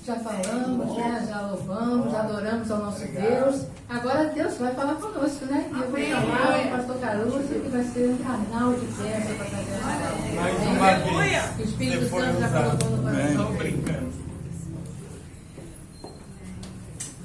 Já falamos, né? Já louvamos, já adoramos ao nosso Deus. Agora Deus vai falar conosco, né? E eu vou chamar o pastor Caruso, que vai ser um canal de bênção para trazer a palavra. Que o Espírito Santo já colocou no coração. Brincando.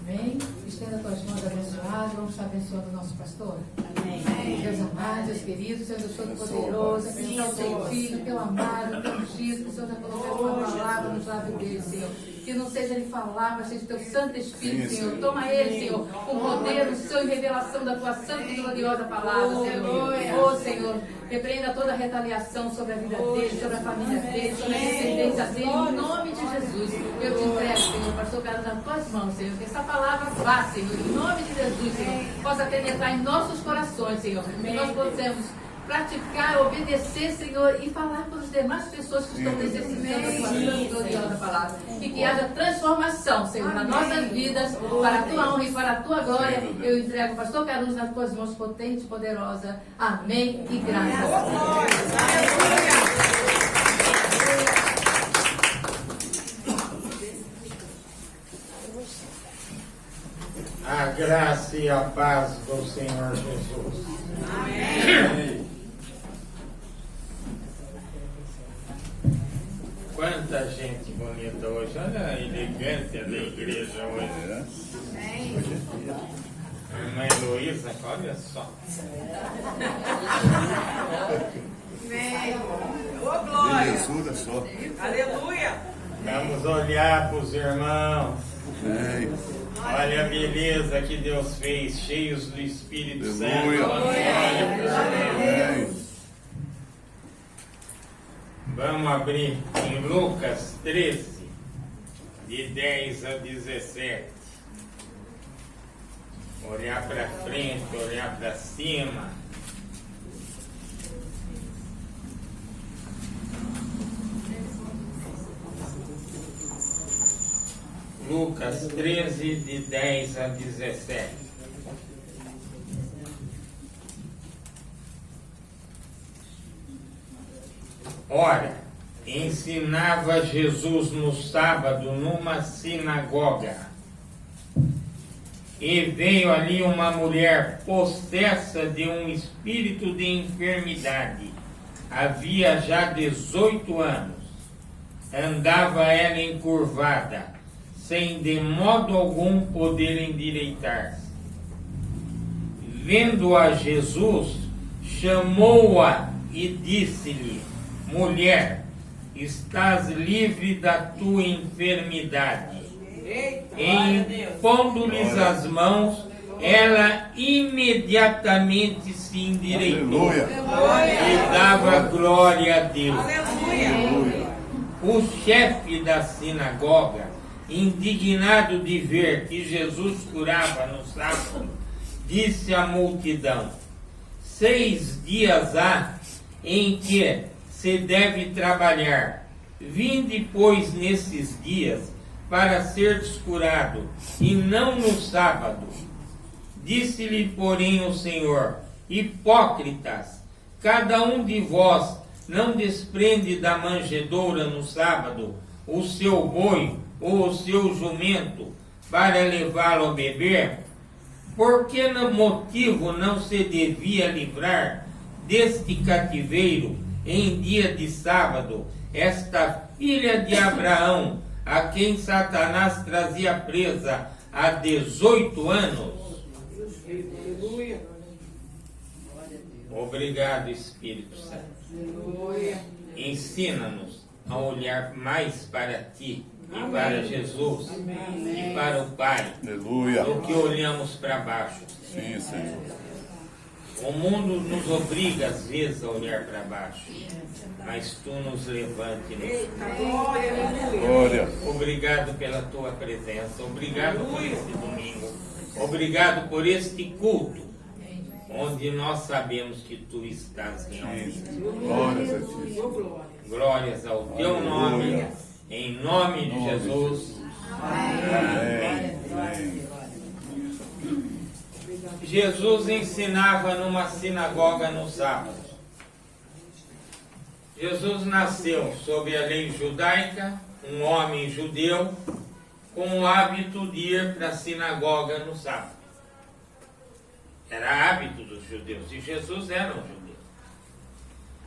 Amém? Estenda tuas mãos abençoadas. Vamos estar abençoando o nosso pastor. Amém. Deus amado, Deus querido, Deus Todo-Poderoso, abençoa o teu filho, teu amado, teu ungido, que o Senhor já colocou a tua palavra nos lábios dele, Senhor. Que não seja ele falar, mas seja o teu Santo Espírito, Senhor. Toma ele, Senhor, com poder, o Senhor, e revelação da tua santa e gloriosa palavra, Senhor. Oh, Senhor, repreenda toda a retaliação sobre a vida dele, sobre a família dele, sobre a descendência dele, em nome de Jesus. Eu te entrego, Senhor, pastor Carlos, nas tuas mãos, Senhor. Que essa palavra vá, Senhor, em nome de Jesus, Senhor, possa penetrar em nossos corações, Senhor. Que nós possamos praticar, obedecer, Senhor, e falar para as demais pessoas que estão necessitando da tua santa e gloriosa palavra. E que haja transformação, Senhor, nas nossas vidas, para a tua honra e para a tua glória. Eu entrego o pastor Caruso nas tuas mãos potente e poderosa. Amém e graças a Deus. A graça e a paz do Senhor Jesus. Amém. Quanta gente bonita hoje. Olha a elegância da igreja hoje. Irmã Heloísa, olha só. Ô, glória! Belezura só. Aleluia! Vamos olhar para os irmãos. Olha a beleza que Deus fez, cheios do Espírito Santo. Olha. Vamos abrir em Lucas 13, de 10 a 17. Olhar para frente, olhar para cima. Lucas 13, de 10 a 17. Ora, ensinava Jesus no sábado numa sinagoga. E veio ali uma mulher possessa de um espírito de enfermidade. Havia já 18 anos. Andava ela encurvada, sem de modo algum poder endireitar-se. Vendo-a Jesus, chamou-a e disse-lhe: Mulher, estás livre da tua enfermidade. E impondo-lhes as mãos, ela imediatamente se endireitou e dava glória a Deus. O chefe da sinagoga, indignado de ver que Jesus curava no sábado, disse à multidão: 6 dias há em que se deve trabalhar. Vinde, pois, nesses dias para seres curado, e não no sábado. Disse-lhe, porém, o Senhor: Hipócritas, cada um de vós não desprende da manjedoura no sábado o seu boi ou o seu jumento para levá-lo a beber? Por que no motivo não se devia livrar deste cativeiro em dia de sábado esta filha de Abraão, a quem Satanás trazia presa há 18 anos? Obrigado, Espírito Santo. Ensina-nos a olhar mais para Ti e para Jesus e para o Pai do que olhamos para baixo. Sim, Senhor. O mundo nos obriga às vezes a olhar para baixo, mas Tu nos levante e nos Glória. Obrigado pela Tua presença, obrigado por este domingo, obrigado por este culto, onde nós sabemos que Tu estás realmente. Glórias a Ti. Glórias ao Teu nome, em nome de Jesus. Amém. Amém. Jesus ensinava numa sinagoga no sábado. Jesus nasceu sob a lei judaica, um homem judeu com o hábito de ir para a sinagoga no sábado. Era hábito dos judeus, e Jesus era um judeu.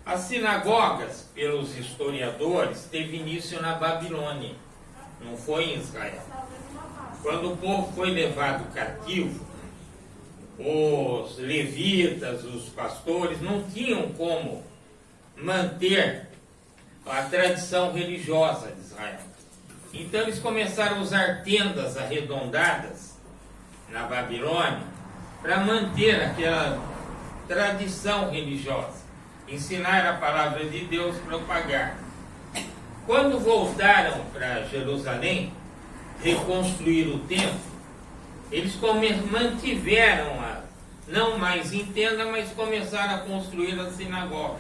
As sinagogas, pelos historiadores, teve início na Babilônia, não foi em Israel. Quando o povo foi levado cativo, os levitas, os pastores, não tinham como manter a tradição religiosa de Israel. Então eles começaram a usar tendas arredondadas na Babilônia para manter aquela tradição religiosa, ensinar a palavra de Deus, propagar. Quando voltaram para Jerusalém, reconstruir o templo, eles mantiveram não mais em tenda, mas começaram a construir a sinagoga.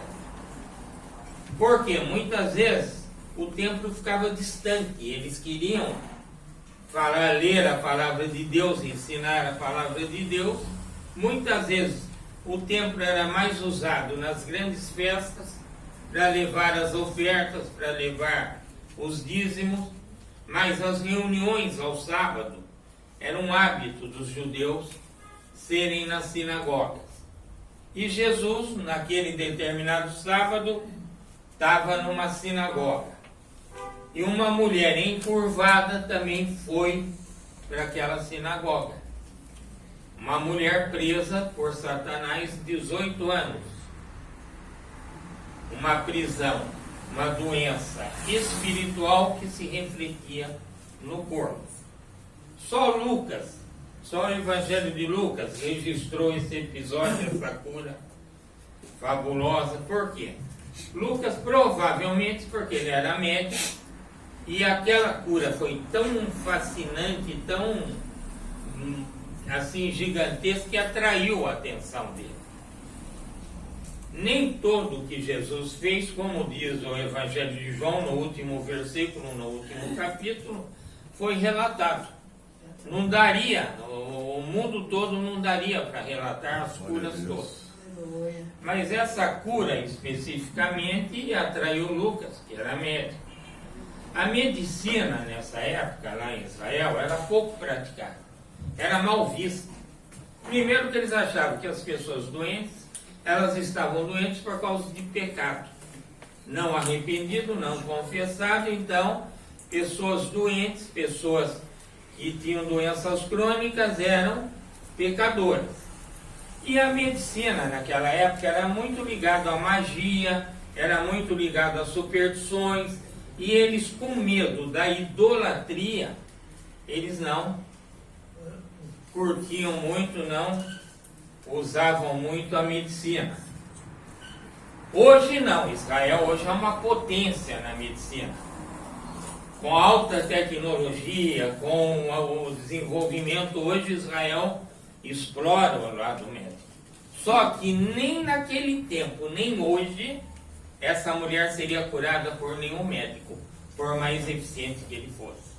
Porque muitas vezes o templo ficava distante, eles queriam ler a palavra de Deus, ensinar a palavra de Deus. Muitas vezes o templo era mais usado nas grandes festas, para levar as ofertas, para levar os dízimos, mas as reuniões ao sábado era um hábito dos judeus serem nas sinagogas. E Jesus, naquele determinado sábado, estava numa sinagoga. E uma mulher encurvada também foi para aquela sinagoga. Uma mulher presa por Satanás, 18 anos. Uma prisão, uma doença espiritual que se refletia no corpo. Só o Evangelho de Lucas registrou esse episódio, essa cura fabulosa. Por quê? Lucas, provavelmente porque ele era médico, e aquela cura foi tão fascinante, tão assim gigantesca, que atraiu a atenção dele. Nem todo o que Jesus fez, como diz o Evangelho de João, no último versículo, no último capítulo, foi relatado. Não daria, o mundo todo não daria para relatar as curas todas. Mas essa cura especificamente atraiu Lucas, que era médico. A medicina nessa época, lá em Israel, era pouco praticada, era mal vista. Primeiro que eles achavam que as pessoas doentes, elas estavam doentes por causa de pecado. Não arrependido, não confessado. Então, pessoas doentes, pessoas que tinham doenças crônicas, eram pecadoras. E a medicina naquela época era muito ligada à magia, era muito ligada às superstições, e eles, com medo da idolatria, eles não curtiam muito, não usavam muito a medicina. Hoje não, Israel hoje é uma potência na medicina. Com alta tecnologia, com o desenvolvimento, hoje Israel explora o lado médico. Só que nem naquele tempo, nem hoje, essa mulher seria curada por nenhum médico, por mais eficiente que ele fosse.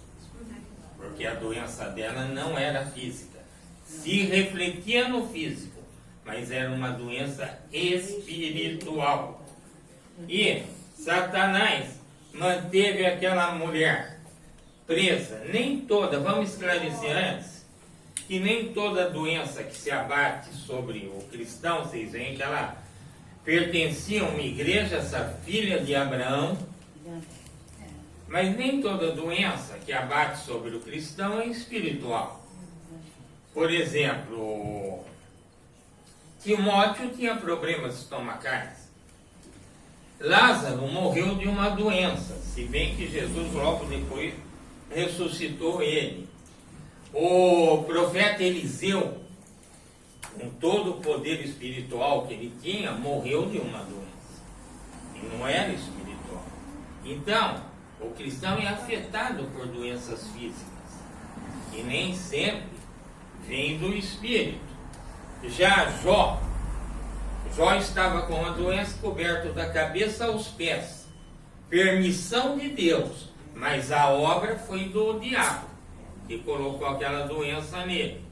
Porque a doença dela não era física. Se refletia no físico, mas era uma doença espiritual. E Satanás manteve aquela mulher presa. Nem toda, vamos esclarecer antes, que nem toda doença que se abate sobre o cristão, vocês veem que ela pertencia a uma igreja, essa filha de Abraão, mas nem toda doença que abate sobre o cristão é espiritual. Por exemplo, Timóteo tinha problemas estomacais. Lázaro morreu de uma doença, se bem que Jesus logo depois ressuscitou ele. O profeta Eliseu, com todo o poder espiritual que ele tinha, morreu de uma doença. E não era espiritual. Então, o cristão é afetado por doenças físicas. E nem sempre vem do espírito. Já Jó estava com a doença coberta da cabeça aos pés. Permissão de Deus, mas a obra foi do diabo, que colocou aquela doença nele.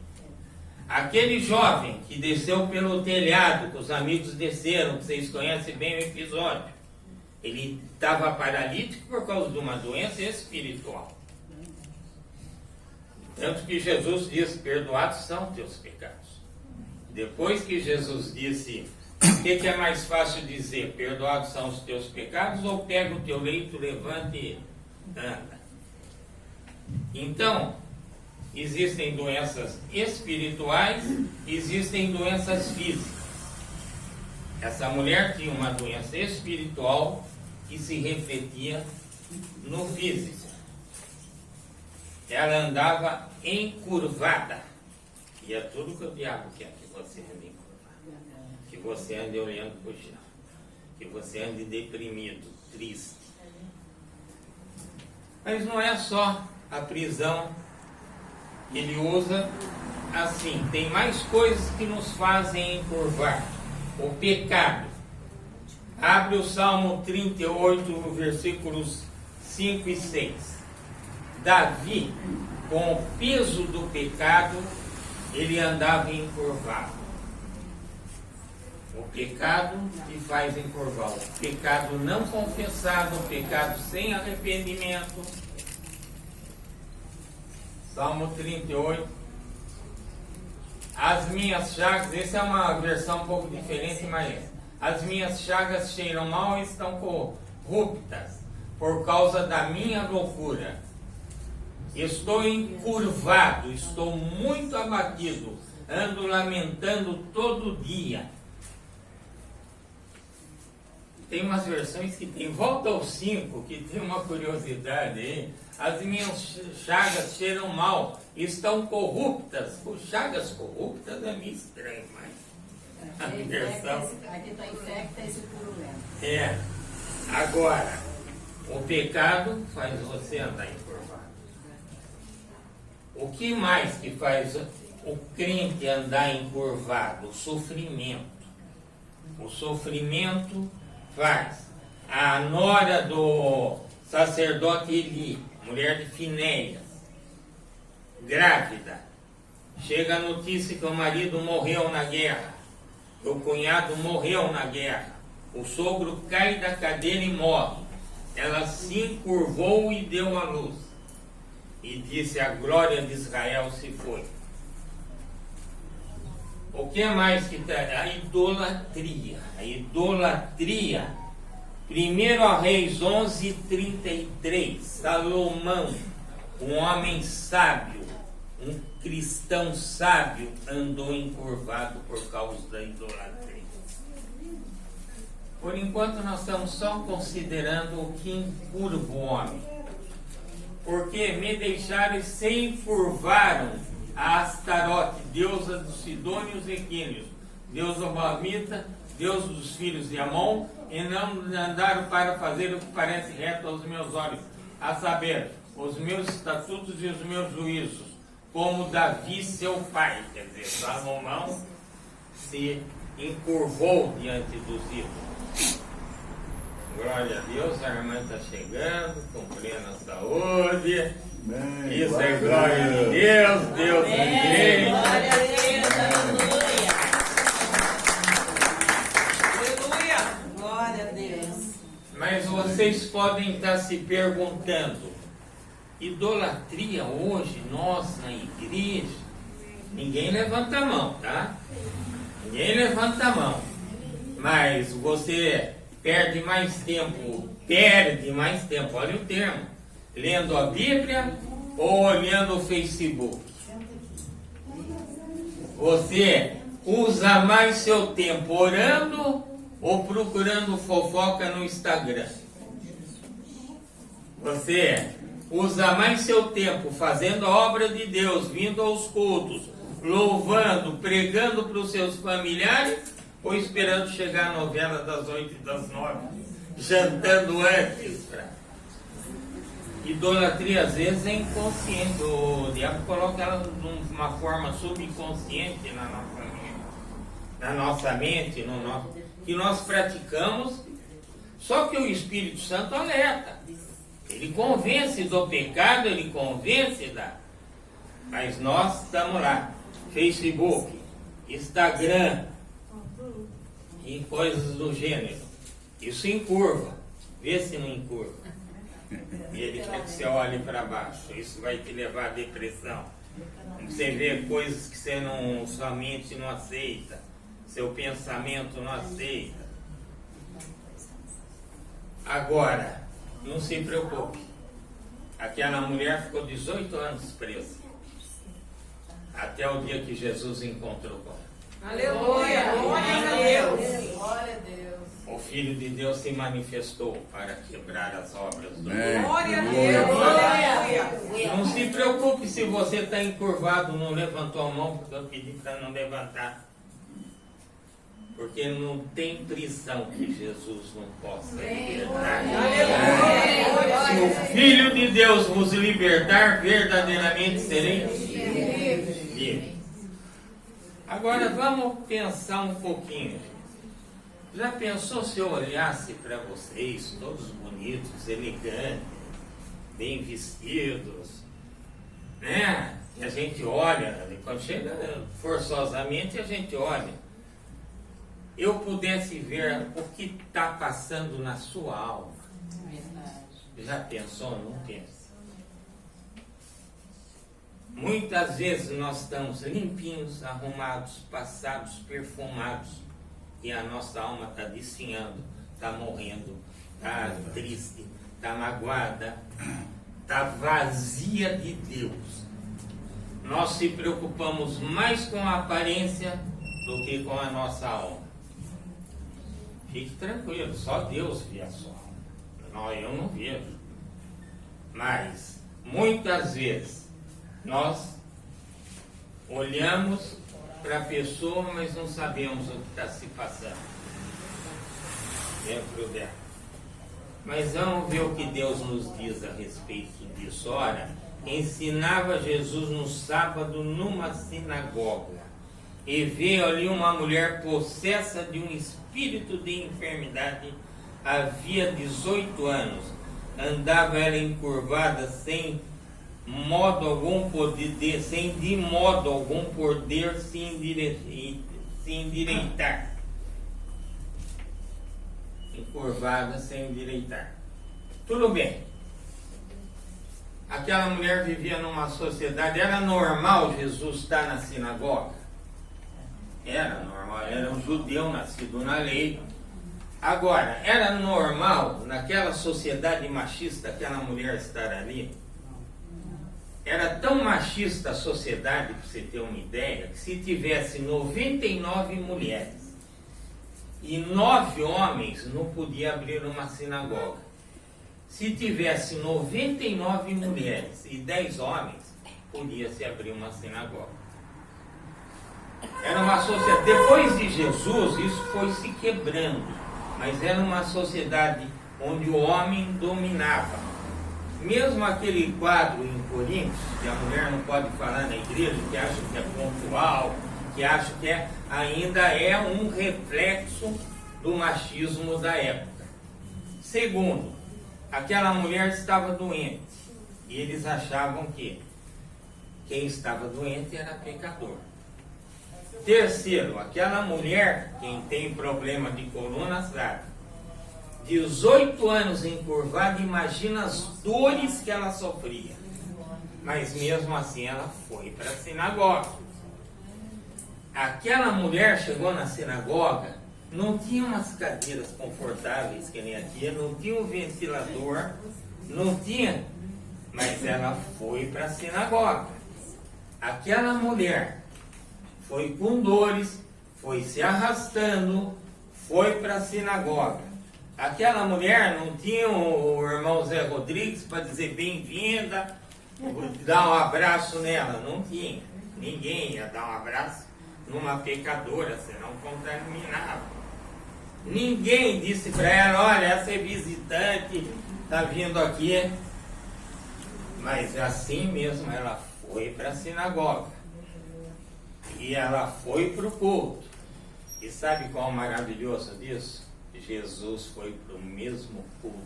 Aquele jovem que desceu pelo telhado, que os amigos desceram, que vocês conhecem bem o episódio, Ele estava paralítico por causa de uma doença espiritual. Tanto que Jesus diz, perdoados são teus pecados. Depois que Jesus disse, o que é mais fácil dizer? Perdoados são os teus pecados, ou pega o teu leito, levante e anda. Então, existem doenças espirituais, existem doenças físicas. Essa mulher tinha uma doença espiritual que se refletia no físico. Ela andava encurvada. E é tudo que o diabo quer, que você ande encurvado. Que você ande olhando para o chão. Que você ande deprimido, triste. Mas não é só a prisão que ele usa assim. Tem mais coisas que nos fazem encurvar. O pecado. Abre o Salmo 38, versículos 5 e 6. Davi, com o peso do pecado, ele andava encurvado. O pecado te faz encurvar. O pecado não confessado, o pecado sem arrependimento. Salmo 38. As minhas chagas, essa é uma versão um pouco diferente, mas as minhas chagas cheiram mal e estão corruptas por causa da minha loucura. Estou encurvado, estou muito abatido, ando lamentando todo dia. Tem umas versões que tem, volta aos 5, que tem uma curiosidade aí. As minhas chagas cheiram mal, estão corruptas. Pô, chagas corruptas é meio estranho, mas a versão... Aqui está infecta esse purulento. É. Agora, o pecado faz você andar encurvado. O que mais que faz o crente andar encurvado? O sofrimento. O sofrimento faz. A nora do sacerdote Eli, mulher de Finéias, grávida, chega a notícia que o marido morreu na guerra, que o cunhado morreu na guerra, o sogro cai da cadeira e morre. Ela se encurvou e deu à luz, e disse: a glória de Israel se foi. O que mais que está? A idolatria. A idolatria. 1 Reis 11:33. Salomão, um homem sábio, um cristão sábio, andou encurvado por causa da idolatria. Por enquanto nós estamos só considerando o que encurva o homem. Porque me deixaram e se encurvaram a Astarote, deusa dos Sidônios e Quínios, deus do Baamita, deus dos filhos de Amon, e não andaram para fazer o que parece reto aos meus olhos, a saber, os meus estatutos e os meus juízos, como Davi seu pai. Quer dizer, Salomão se encurvou diante dos ídolos. Glória a Deus, a irmã está chegando, com plena saúde. Amém. Isso é glória de Deus, Deus é igreja. Glória a Deus, aleluia. Aleluia. Glória a Deus. Mas vocês podem estar se perguntando, idolatria hoje, nós na igreja, ninguém levanta a mão, tá? Ninguém levanta a mão. Mas você perde mais tempo, olha o termo, lendo a Bíblia ou olhando o Facebook. Você usa mais seu tempo orando ou procurando fofoca no Instagram? Você usa mais seu tempo fazendo a obra de Deus, vindo aos cultos, louvando, pregando para os seus familiares, ou esperando chegar a novela das 8 e das 9, jantando antes? Idolatria às vezes é inconsciente, o diabo coloca ela de uma forma subconsciente na nossa mente, que nós praticamos, só que o Espírito Santo alerta. Ele convence do pecado, ele convence mas nós estamos lá, Facebook, Instagram e coisas do gênero. Isso encurva. Vê se não encurva. E ele quer que você olhe para baixo. Isso vai te levar à depressão. Você vê coisas que você não, sua mente não aceita. Seu pensamento não aceita. Agora, não se preocupe. Aquela mulher ficou 18 anos presa. Até o dia que Jesus encontrou com ela. Aleluia. Glória a Deus. Glória a Deus. O Filho de Deus se manifestou para quebrar as obras do Amém. mundo. Glória a Deus. Aleluia. Não se preocupe se você está encurvado, não levantou a mão, porque eu pedi para não levantar. Porque não tem prisão que Jesus não possa libertar. Se o Filho de Deus vos libertar, verdadeiramente sereis livres. Agora vamos pensar um pouquinho. Já pensou se eu olhasse para vocês, todos bonitos, elegantes, bem vestidos, né? E a gente olha, quando chega forçosamente a gente olha. Eu pudesse ver o que está passando na sua alma. Já pensou? Não pensa. Muitas vezes nós estamos limpinhos, arrumados, passados, perfumados, e a nossa alma está desfinhando, está morrendo, está triste, está magoada, está vazia de Deus. Nós se preocupamos mais com a aparência do que com a nossa alma. Fique tranquilo, só Deus vê a sua alma. Não, eu não vejo. Mas, muitas vezes, nós olhamos para a pessoa, mas não sabemos o que está se passando dentro dela. Mas vamos ver o que Deus nos diz a respeito disso. Ora, ensinava Jesus no sábado numa sinagoga, e veio ali uma mulher possessa de um espírito de enfermidade, havia 18 anos. Andava ela encurvada sem modo algum poder, sem de modo algum poder se endireitar. Encurvada sem endireitar. Tudo bem. Aquela mulher vivia numa sociedade, era normal Jesus estar na sinagoga? Era normal, era um judeu nascido na lei. Agora, era normal naquela sociedade machista aquela mulher estar ali? Era tão machista a sociedade, para você ter uma ideia, que se tivesse 99 mulheres e 9 homens, não podia abrir uma sinagoga. Se tivesse 99 mulheres e 10 homens, podia-se abrir uma sinagoga. Era uma sociedade, depois de Jesus, isso foi se quebrando, mas era uma sociedade onde o homem dominava. Mesmo aquele quadro em Coríntios, que a mulher não pode falar na igreja, que acha que é pontual, que acha que ainda é um reflexo do machismo da época. Segundo, aquela mulher estava doente, e eles achavam que quem estava doente era pecador. Terceiro, aquela mulher, quem tem problema de coluna sabe, 18 anos encurvada, imagina as dores que ela sofria. Mas mesmo assim ela foi para a sinagoga. Aquela mulher chegou na sinagoga, não tinha umas cadeiras confortáveis que nem aqui, não tinha um ventilador, não tinha, mas ela foi para a sinagoga. Aquela mulher foi com dores, foi se arrastando, foi para a sinagoga. Aquela mulher não tinha o irmão Zé Rodrigues para dizer bem-vinda, dar um abraço nela. Não tinha. Ninguém ia dar um abraço numa pecadora, senão contaminava. Ninguém disse para ela, olha, essa é visitante, está vindo aqui. Mas assim mesmo ela foi para a sinagoga. E ela foi para o culto. E sabe qual é o maravilhoso disso? Jesus foi para o mesmo culto.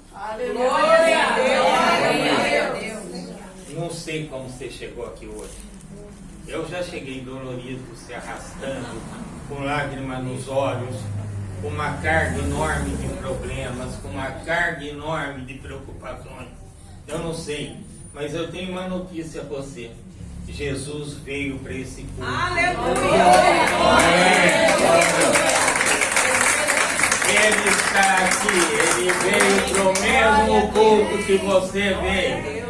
Glória a Deus. Não sei como você chegou aqui hoje. Eu já cheguei dolorido, se arrastando, com lágrimas nos olhos, com uma carga enorme de problemas, com uma carga enorme de preocupações. Eu não sei, mas eu tenho uma notícia para você. Jesus veio para esse culto. Aleluia! Ele está aqui, ele veio para o mesmo culto que você veio.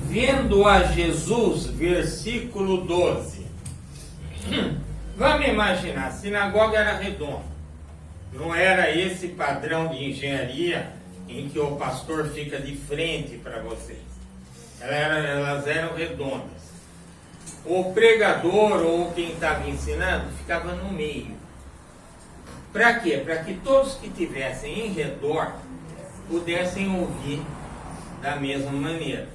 Vendo a Jesus, versículo 12. Vamos imaginar, a sinagoga era redonda. Não era esse padrão de engenharia em que o pastor fica de frente para vocês. Elas eram redondas. O pregador ou quem estava ensinando ficava no meio. Para quê? Para que todos que estivessem em redor pudessem ouvir da mesma maneira.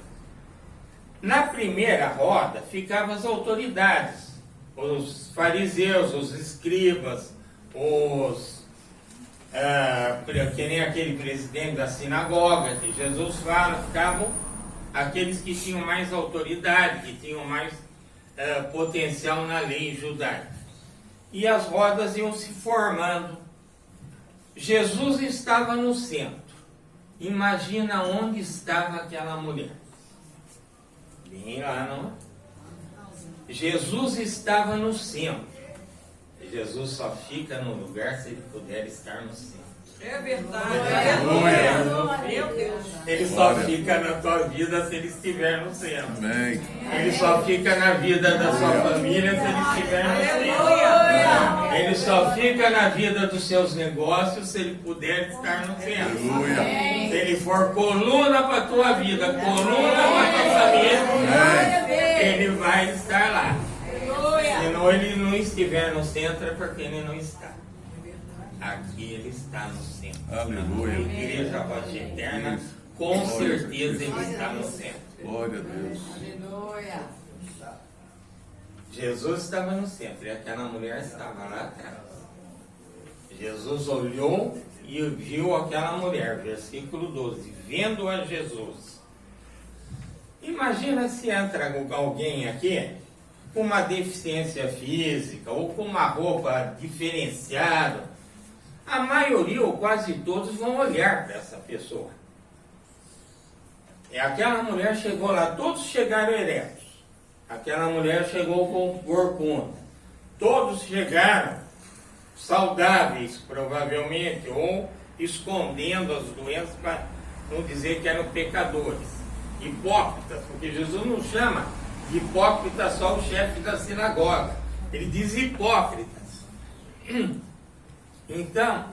Na primeira roda ficavam as autoridades, os fariseus, os escribas, que nem aquele presidente da sinagoga que Jesus fala, ficavam aqueles que tinham mais autoridade, que tinham mais potencial na lei judaica. E as rodas iam se formando. Jesus estava no centro. Imagina onde estava aquela mulher. Bem lá, não? Jesus estava no centro. Jesus só fica no lugar se ele puder estar no centro. É verdade. Meu Deus. Ele só fica na tua vida se ele estiver no centro. Amém. Ele só fica na vida da sua família se ele estiver no centro. Ele só fica na vida dos seus negócios se ele puder estar no centro. Aleluia. Se ele for coluna para a tua vida, coluna para a tua família, ele vai estar lá. Se não, ele não estiver no centro, é porque ele não está. Aqui ele está no centro. Aleluia. Na igreja Rocha Eterna, com certeza ele está no centro. Glória a Deus. Jesus estava no centro e aquela mulher estava lá atrás. Jesus olhou e viu aquela mulher, versículo 12, vendo a Jesus. Imagina se entra alguém aqui com uma deficiência física ou com uma roupa diferenciada. A maioria ou quase todos vão olhar para essa pessoa. E aquela mulher chegou lá, todos chegaram eretos. Aquela mulher chegou com corcunda. Todos chegaram saudáveis, provavelmente, ou escondendo as doenças para não dizer que eram pecadores. Hipócritas, porque Jesus não chama de hipócrita só o chefe da sinagoga. Ele diz hipócritas. Então,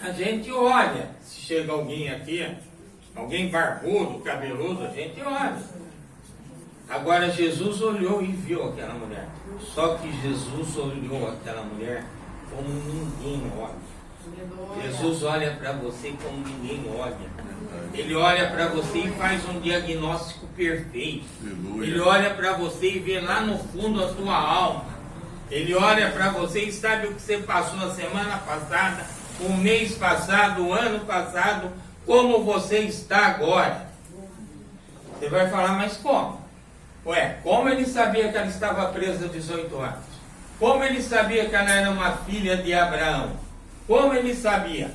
a gente olha, se chega alguém aqui, alguém barbudo, cabeludo, a gente olha. Agora Jesus olhou e viu aquela mulher. Só que Jesus olhou aquela mulher como ninguém olha. Jesus olha para você como ninguém olha. Ele olha para você e faz um diagnóstico perfeito. Ele olha para você e vê lá no fundo a tua alma. Ele olha para você e sabe o que você passou a semana passada, o mês passado, o ano passado, como você está agora. Você vai falar, mas como? Ué, como ele sabia que ela estava presa 18 anos? Como ele sabia que ela era uma filha de Abraão? Como ele sabia?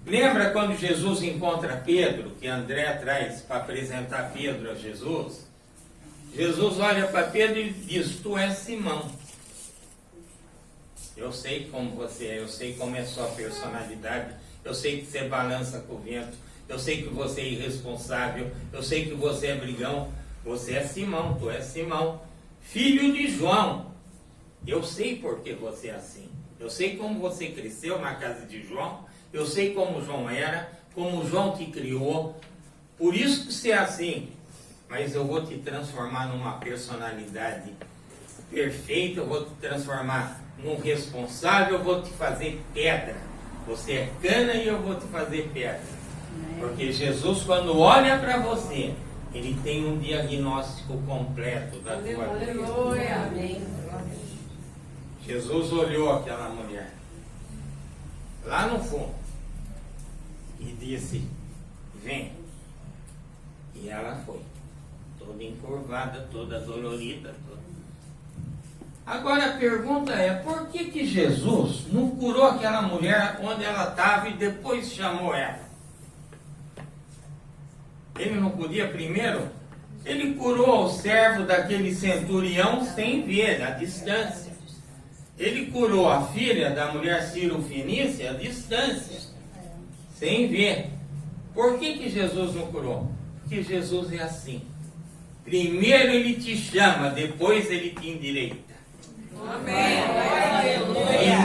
Lembra quando Jesus encontra Pedro, que André traz para apresentar Pedro a Jesus? Jesus olha para Pedro e diz, tu és Simão. Eu sei como você é, eu sei como é a sua personalidade, eu sei que você balança com o vento, eu sei que você é irresponsável, eu sei que você é brigão. Você é Simão, tu és Simão, filho de João. Eu sei por que você é assim. Eu sei como você cresceu na casa de João. Eu sei como João era, como João te criou. Por isso que você é assim. Mas eu vou te transformar numa personalidade perfeita. Eu vou te transformar num responsável. Eu vou te fazer pedra. Você é cana e eu vou te fazer pedra. Porque Jesus, quando olha para você, ele tem um diagnóstico completo da tua vida. Aleluia. Jesus olhou aquela mulher lá no fundo e disse, vem. E ela foi, toda encurvada, toda dolorida. Toda. Agora a pergunta é, por que Jesus não curou aquela mulher onde ela estava e depois chamou ela? Ele não podia primeiro? Ele curou o servo daquele centurião sem ver, à distância. Ele curou a filha da mulher Ciro-Fenícia à distância, sem ver. Por que Jesus não curou? Porque Jesus é assim. Primeiro ele te chama, depois ele te endireita. Amém.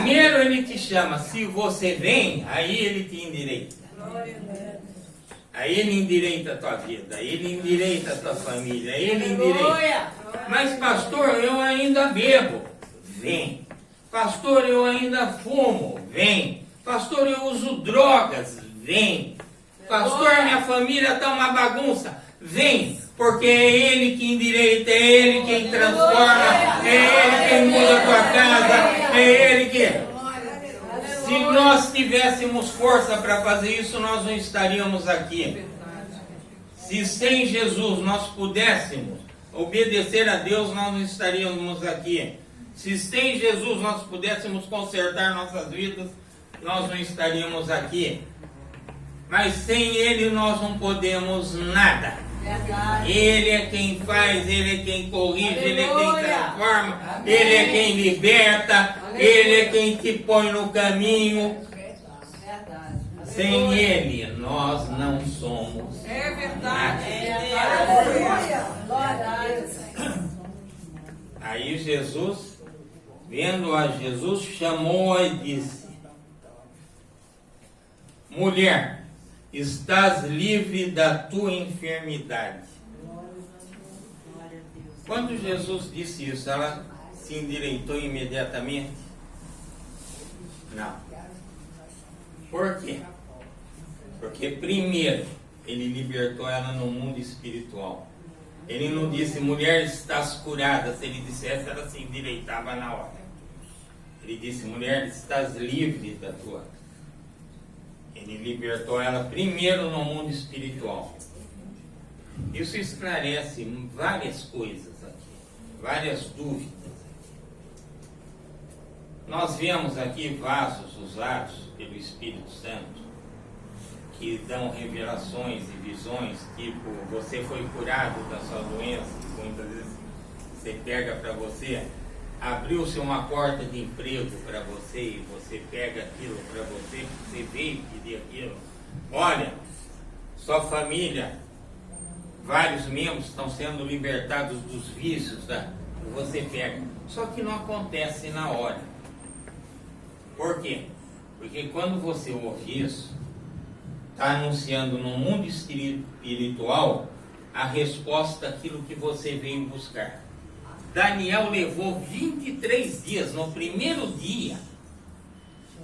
Primeiro ele te chama, se você vem, aí ele te endireita. Aí ele endireita a tua vida, aí ele endireita a tua família, aí ele endireita. Mas pastor, eu ainda bebo. Vem. Pastor, eu ainda fumo. Vem. Pastor, eu uso drogas. Vem. Pastor, minha família está uma bagunça. Vem. Porque é Ele que endireita, é Ele quem transforma, é Ele quem muda a tua casa, é Ele que... Se nós tivéssemos força para fazer isso, nós não estaríamos aqui. Se sem Jesus nós pudéssemos obedecer a Deus, nós não estaríamos aqui. Se sem Jesus nós pudéssemos consertar nossas vidas, nós não estaríamos aqui. Mas sem Ele nós não podemos nada. Ele é quem faz, Ele é quem corrige, Ele é quem transforma, Ele é quem liberta, Ele é quem te põe no caminho. Sem Ele nós não somos. É verdade. Aí Jesus, vendo a Jesus, chamou-a e disse: mulher, estás livre da tua enfermidade. Quando Jesus disse isso, ela se endireitou imediatamente? Não. Por quê? Porque primeiro ele libertou ela no mundo espiritual. Ele não disse, mulher, estás curada. Se ele dissesse, ela se endireitava na hora. Ele disse, mulher, estás livre da tua. Ele libertou ela primeiro no mundo espiritual. Isso esclarece várias coisas aqui, várias dúvidas. Nós vemos aqui vasos usados pelo Espírito Santo que dão revelações e visões, tipo, você foi curado da sua doença, muitas vezes você pega para você, abriu-se uma porta de emprego para você e você pega aquilo para você, você veio pedir aquilo. Olha, sua família, vários membros estão sendo libertados dos vícios, tá? Você pega. Só que não acontece na hora. Por quê? Porque quando você ouve isso, está anunciando no mundo espiritual a resposta àquilo que você veio buscar. Daniel levou 23 dias. No primeiro dia,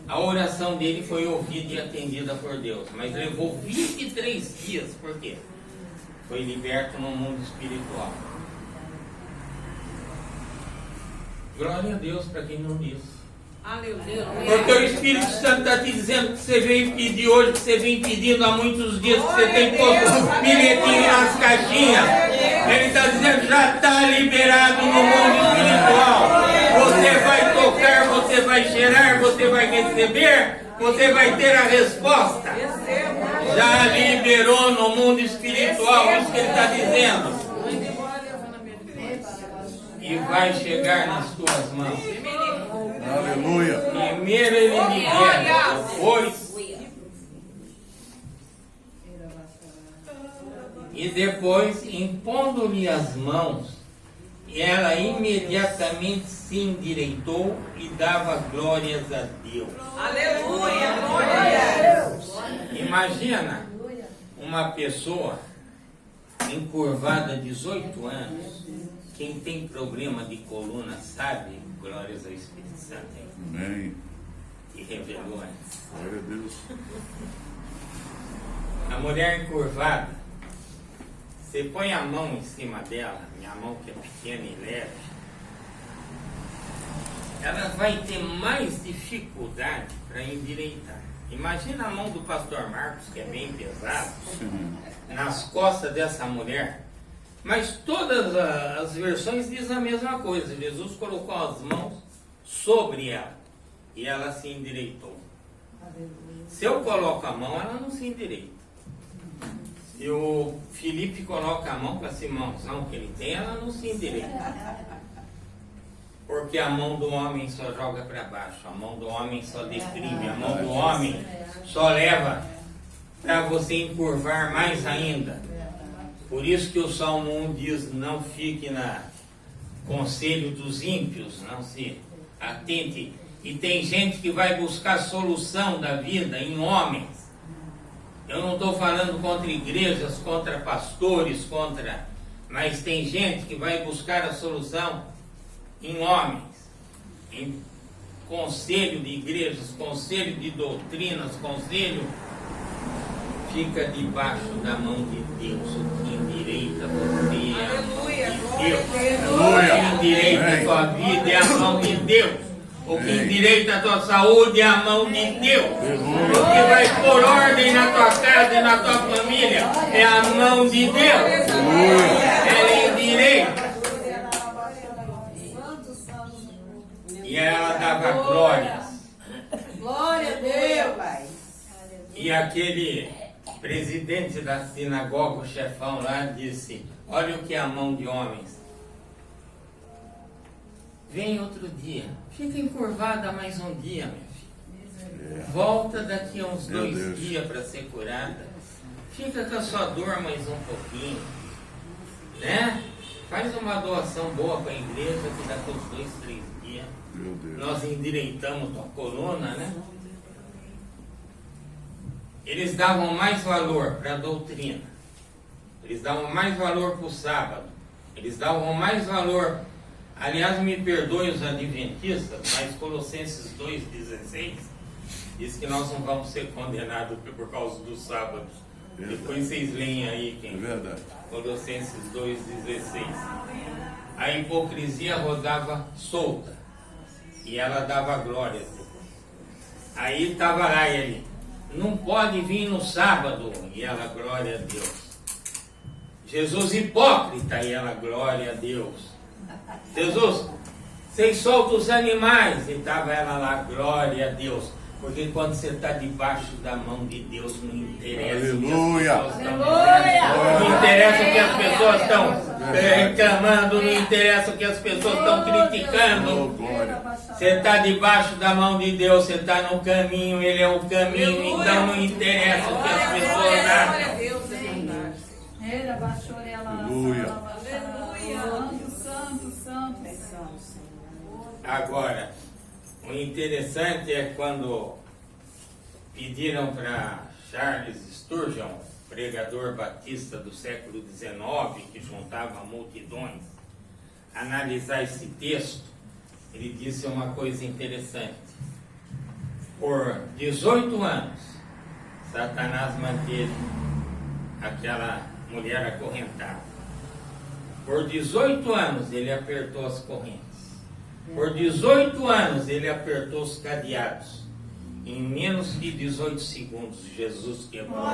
a oração dele foi ouvida e atendida por Deus. Mas levou 23 dias. Por quê? Foi liberto no mundo espiritual. Glória a Deus para quem não disse. Aleluia. Porque o Espírito Santo está te dizendo que você veio pedir hoje, que você vem pedindo há muitos dias, que você tem posto bilhetinho nas caixinhas. Ele está dizendo que já está liberado no mundo espiritual. Você vai tocar, você vai cheirar, você vai receber, você vai ter a resposta. Já liberou no mundo espiritual, isso que ele está dizendo. E vai chegar nas tuas mãos. Aleluia. Primeiro ele libera, depois. E depois, impondo-lhe as mãos, ela imediatamente se endireitou e dava glórias a Deus. Aleluia. Glória a Deus. Imagina uma pessoa encurvada 18 anos. Quem tem problema de coluna sabe, glórias ao Espírito Santo. Amém. Que revelou. Glória a Deus. A mulher encurvada, você põe a mão em cima dela, minha mão que é pequena e leve, ela vai ter mais dificuldade para endireitar. Imagina a mão do pastor Marcos, que é bem pesado, nas costas dessa mulher. Mas todas as versões dizem a mesma coisa. Jesus colocou as mãos sobre ela e ela se endireitou. Se eu coloco a mão, ela não se endireita. Se o Felipe coloca a mão com essa mãozão que ele tem, ela não se endireita. Porque a mão do homem só joga para baixo, a mão do homem só deprime, a mão do homem só leva para você encurvar mais ainda. Por isso que o Salmo 1 diz, não fique na conselho dos ímpios, não se atente. E tem gente que vai buscar solução da vida em homens. Eu não estou falando contra igrejas, contra pastores, mas tem gente que vai buscar a solução em homens, em conselho de igrejas, conselho de doutrinas, conselho. Fica debaixo da mão de Deus, o que endireita você é a mão de Deus. O que endireita a tua vida é a mão de Deus. O que endireita a tua saúde é a mão de Deus. O que vai pôr ordem na tua casa e na tua família é a mão de Deus. Ela endireita. E ela dava glórias. Glória a Deus. E aquele presidente da sinagoga, o chefão lá, disse, olha o que é a mão de homens. Vem outro dia, fica encurvada mais um dia, meu filho. Volta daqui a uns 2 dias para ser curada. Fica com a sua dor mais um pouquinho, né? Faz uma doação boa para a igreja que daqui a uns 2, 3 dias nós endireitamos tua coluna, né? Eles davam mais valor para a doutrina, eles davam mais valor para o sábado, eles davam mais valor. Aliás, me perdoem os adventistas, mas Colossenses 2,16 diz que nós não vamos ser condenados por causa dos sábados. Depois vocês leem aí quem. Verdade. Colossenses 2,16. A hipocrisia rodava solta e ela dava glória. Aí estava lá ele, não pode vir no sábado, e ela, glória a Deus. Jesus hipócrita, e ela, glória a Deus. Jesus, vocês soltam os animais, e estava ela lá, glória a Deus. Porque quando você está debaixo da mão de Deus, não interessa. Aleluia. Não interessa o que as pessoas estão reclamando, não interessa o que as pessoas estão criticando. Você está debaixo da mão de Deus, você está no caminho, Ele é o caminho, então não interessa o que as pessoas acham. Aleluia. Agora, o interessante é quando pediram para Charles Spurgeon, pregador batista do século XIX, que juntava multidões, analisar esse texto, ele disse uma coisa interessante. Por 18 anos, Satanás manteve aquela mulher acorrentada. Por 18 anos, ele apertou as correntes. Por 18 anos ele apertou os cadeados. Em menos de 18 segundos, Jesus quebrou. Eu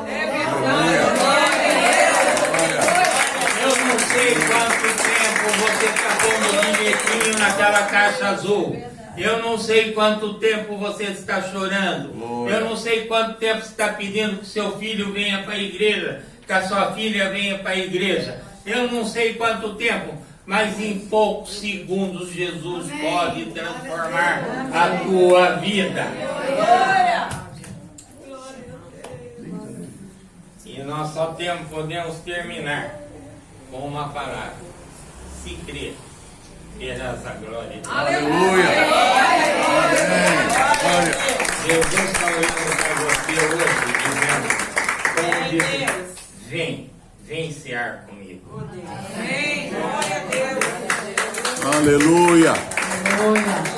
não sei quanto tempo você está pondo bilhetinho naquela caixa azul. Eu não sei quanto tempo você está chorando. Eu não sei quanto tempo você está pedindo que seu filho venha para a igreja, que a sua filha venha para a igreja. Eu não sei quanto tempo. Mas em poucos segundos Jesus pode transformar a tua vida. E nós só podemos terminar com uma palavra. Se crer, verás a glória de Deus. Aleluia. Jesus está olhando para você hoje, dizendo, vem cear comigo. Amém. Glória a Deus. Aleluia. Aleluia.